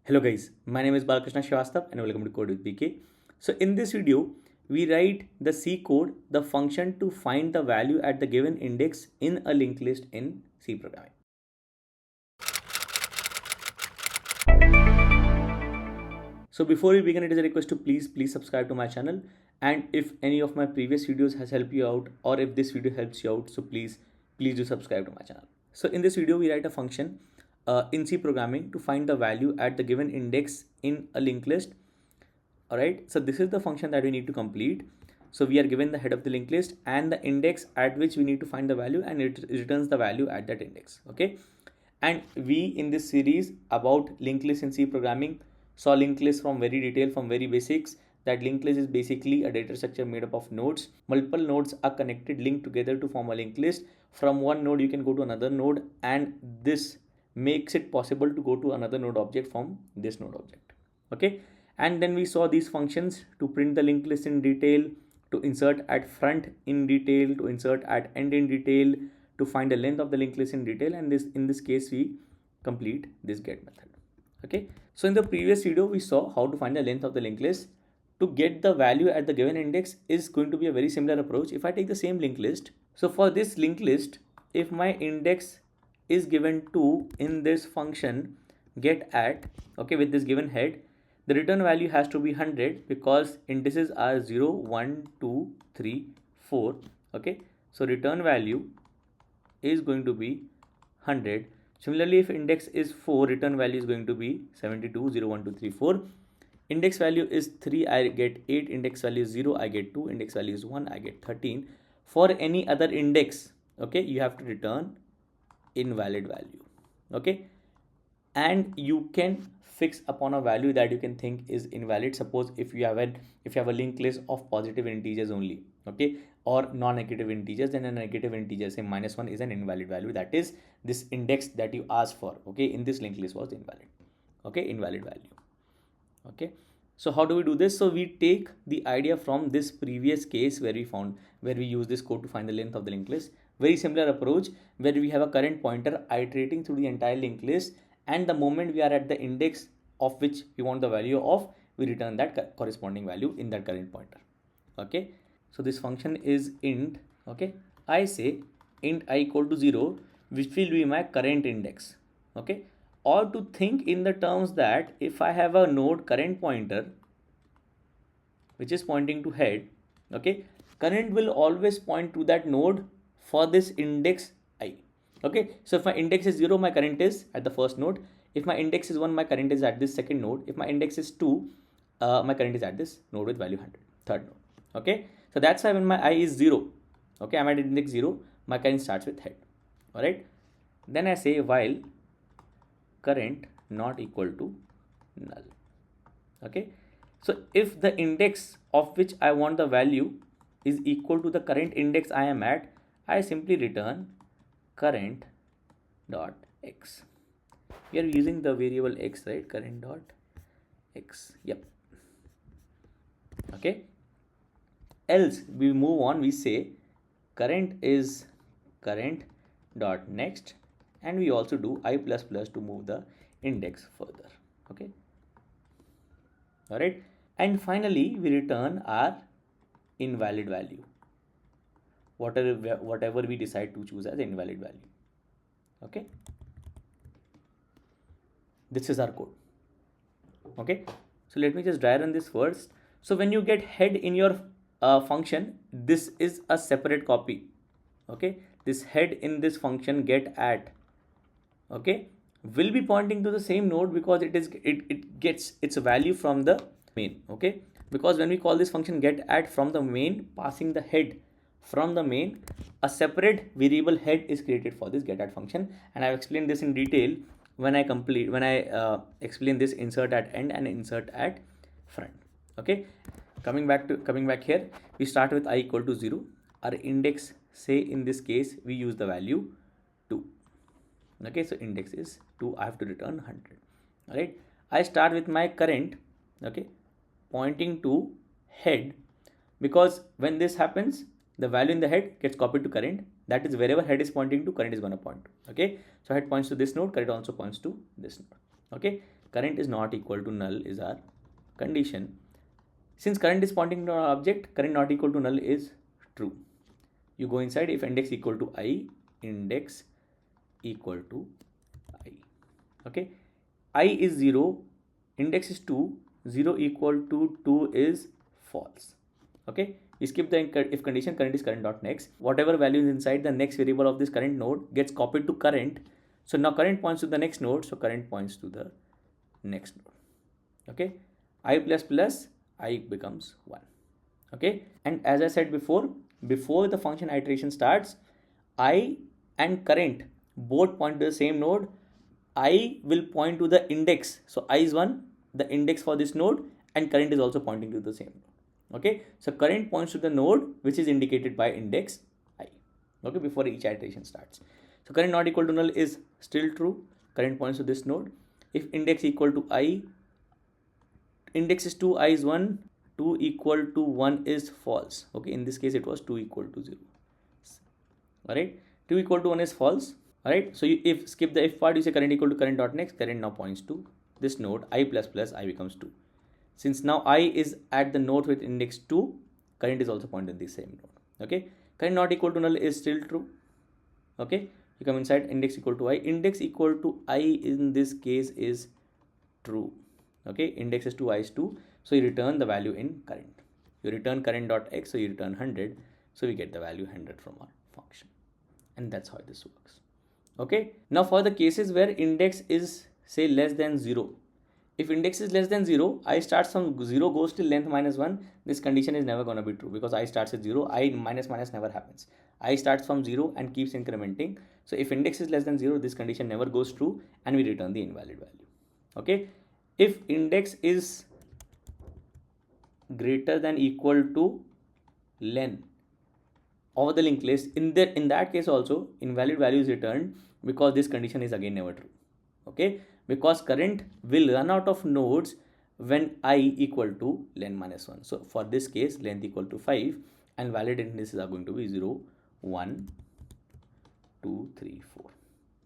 Hello guys, my name is Balakrishna Srivastav and welcome to Code with BK. So in this video, we write the C code, the function to find the value at the given index in a linked list in C programming. So before we begin, it is a request to please subscribe to my channel, and if any of my previous videos has helped you out, or if this video helps you out, so please do subscribe to my channel. So in this video, we write a function in C programming to find the value at the given index in a linked list. All right, so this is the function that we need to complete. So we are given the head of the linked list and the index at which we need to find the value, and it returns the value at that index. Okay, and we in this series about linked list in C programming saw linked list from very detail, from very basics, that linked list is basically a data structure made up of nodes. Multiple nodes are connected, linked together to form a linked list. From one node you can go to another node, and this makes it possible to go to another node object from this node object. Okay, and then we saw these functions to print the linked list in detail, to insert at front in detail, to insert at end in detail, to find the length of the linked list in detail, and in this case we complete this get method. Okay, so in the previous video we saw how to find the length of the linked list. To get the value at the given index is going to be a very similar approach. If I take the same linked list, so for this linked list, if my index is given to in this function get at, okay, with this given head, the return value has to be 100 because indices are 0, 1, 2, 3, 4. Okay, so return value is going to be 100. Similarly, if index is 4, return value is going to be 72, 0, 1, 2, 3, 4. Index value is 3, I get 8. Index value is 0, I get 2. Index value is 1, I get 13. For any other index, okay, you have to return invalid value. Okay, and you can fix upon a value that you can think is invalid. Suppose if you have a linked list of positive integers only, okay, or non-negative integers, then a negative integer, say -1, is an invalid value. That is, this index that you asked for, okay, in this linked list was invalid. Okay, invalid value. Okay, so how do we do this? So we take the idea from this previous case where we use this code to find the length of the linked list. Very similar approach where we have a current pointer iterating through the entire linked list, and the moment we are at the index of which we want the value of, we return that corresponding value in that current pointer. Okay, so this function is int. Okay, I say int I equal to 0, which will be my current index. Okay, or to think in the terms that if I have a node current pointer which is pointing to head, okay, current will always point to that node for this index I. Okay, so if my index is 0, my current is at the first node. If my index is 1, my current is at this second node. If my index is 2, my current is at this node with value 100, third node. Okay, so that's why when my I is 0, okay, I'm at index 0, my current starts with head. All right, then I say while current not equal to null. Okay, so if the index of which I want the value is equal to the current index I am at, I simply return current dot x. We are using the variable x, right? Current dot x. Yep. Okay, else we move on, we say current is current dot next, and we also do I++ to move the index further. Okay, all right, and finally we return our invalid value, whatever we decide to choose as invalid value. Okay, this is our code. Okay, so let me just dry run this first. So when you get head in your function, this is a separate copy. Okay, this head in this function get at, okay, will be pointing to the same node because it gets its value from the main. Okay, because when we call this function get at from the main, passing the head from the main, a separate variable head is created for this get at function, and I've explained this in detail when I explain this insert at end and insert at front. Okay, coming back here, we start with I equal to 0. Our index, say in this case we use the value 2. Okay, so index is 2, I have to return 100. All right, I start with my current, okay, pointing to head, because when this happens, the value in the head gets copied to current. That is, wherever head is pointing to, current is going to point to. Okay, so head points to this node, current also points to this node. Okay, current is not equal to null is our condition. Since current is pointing to our object, current not equal to null is true. You go inside, if index equal to I, index equal to I. Okay, I is 0, index is 2, 0 equal to 2 is false. Okay, we skip the if condition, current is current dot next. Whatever value is inside the next variable of this current node gets copied to current. So now current points to the next node, so current points to the next node. Okay, I plus plus I becomes 1. Okay, and as I said before the function iteration starts, I and current both point to the same node. I will point to the index, so I is 1, the index for this node, and current is also pointing to the same node. Okay, so current points to the node which is indicated by index I. Okay, before each iteration starts. So current not equal to null is still true, current points to this node. If index equal to I, index is 2, I is 1, 2 equal to 1 is false. Okay, in this case it was 2 equal to 0. Alright, 2 equal to 1 is false. Alright, so you if skip the if part, you say current equal to current dot next, current now points to this node, I plus plus I becomes 2. Since now I is at the node with index 2, current is also pointing to the same node. Okay, current not equal to null is still true. Okay, you come inside, index equal to I, index equal to I in this case is true. Okay, index is 2, I is 2, so you return the value in current. You return current dot x, so you return 100, so we get the value 100 from our function. And that's how this works. Okay, now for the cases where index is say less than 0, if index is less than 0, I starts from 0 goes till length minus 1, this condition is never going to be true because I starts at 0, I minus minus never happens. I starts from 0 and keeps incrementing. So if index is less than 0, this condition never goes true and we return the invalid value. Okay, if index is greater than equal to len of the linked list, in that case also invalid value is returned because this condition is again never true. Okay, because current will run out of nodes when I equal to len minus 1. So for this case, length equal to 5 and valid indices are going to be 0, 1, 2, 3, 4.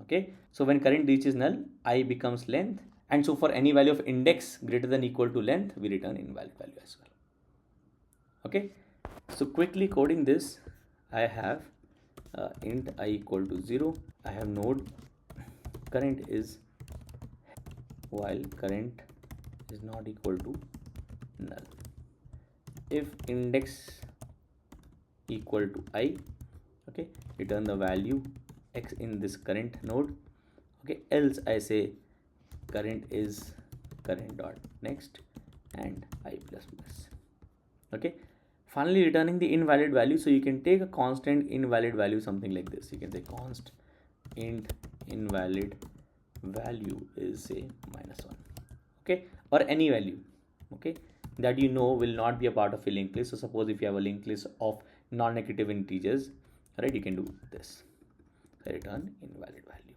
Okay, so when current reaches null, I becomes length, and so for any value of index greater than equal to length, we return invalid value as well. Okay, so quickly coding this, I have int I equal to 0. I have node current is while current is not equal to null. If index equal to I, okay, return the value x in this current node. Okay, else I say current is current dot next and I plus plus. Okay, finally returning the invalid value. So you can take a constant invalid value, something like this. You can say const int invalid value is say -1. Okay, or any value, okay, that you know will not be a part of a linked list. So suppose if you have a linked list of non-negative integers, right, you can do this, return invalid value.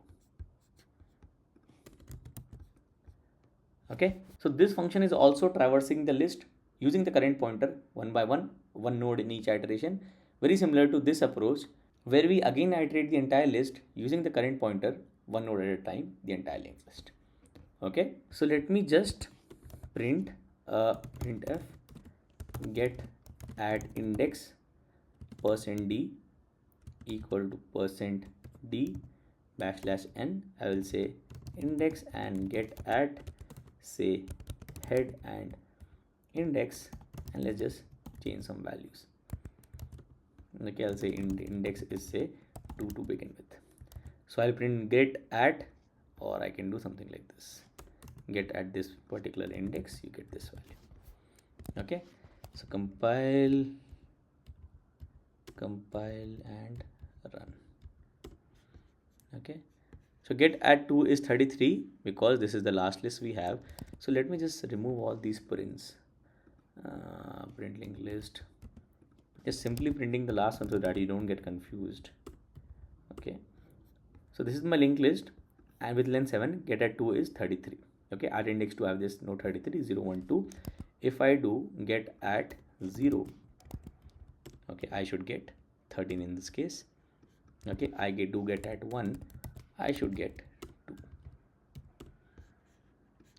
Okay, so this function is also traversing the list using the current pointer one by one node in each iteration, very similar to this approach where we again iterate the entire list using the current pointer one node at a time, the entire linked list. Okay, so let me just print printf get add index %d equal to %d \n. I will say index and get add say head and index, and let's just change some values. Okay, I'll say index is say 2 to begin with. So I'll print get at, or I can do something like this, get at this particular index, you get this value. Okay, so compile and run. Okay, so get at 2 is 33 because this is the last list we have. So let me just remove all these prints. Print linked list, just simply printing the last one so that you don't get confused. Okay, so this is my linked list and with length 7, get at 2 is 33. Okay, at index 2 I have this node 33, 0, 1, 2. If I do get at 0, okay, I should get 13 in this case. Okay, I do get at 1, I should get 2.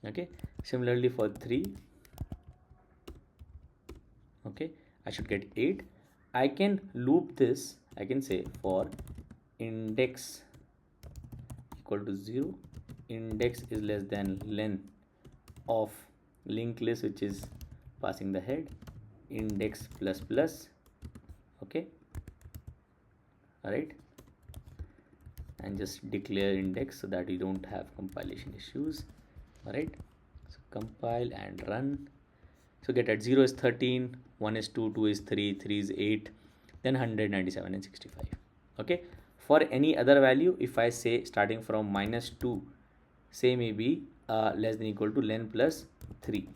Okay, similarly for 3, okay, I should get 8. I can loop this. I can say for index equal to 0, index is less than length of linked list, which is passing the head, index plus plus. Okay, all right, and just declare index so that you don't have compilation issues. All right, so compile and run. So get at 0 is 13, 1 is 2, 2 is 3, 3 is 8, then 197 and 65. Okay, for any other value, if I say starting from -2, say maybe less than equal to length plus 3,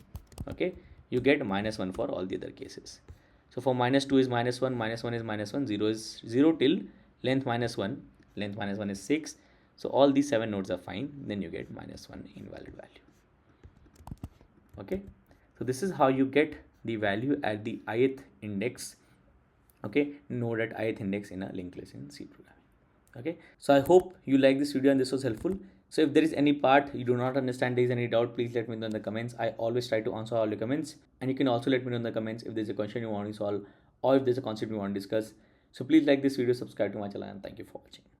okay, you get -1 for all the other cases. So for -2 is -1, -1 is -1, 0 is 0 till length -1, length -1 is 6. So all these 7 nodes are fine, then you get -1 invalid value. Okay, so this is how you get the value at the ith index, okay, node at ith index in a linked list in C programming. Okay, so I hope you like this video and this was helpful. So if there is any part you do not understand, there is any doubt, please let me know in the comments. I always try to answer all your comments, and you can also let me know in the comments if there's a question you want to solve or if there's a concept you want to discuss. So please like this video, subscribe to my channel, and thank you for watching.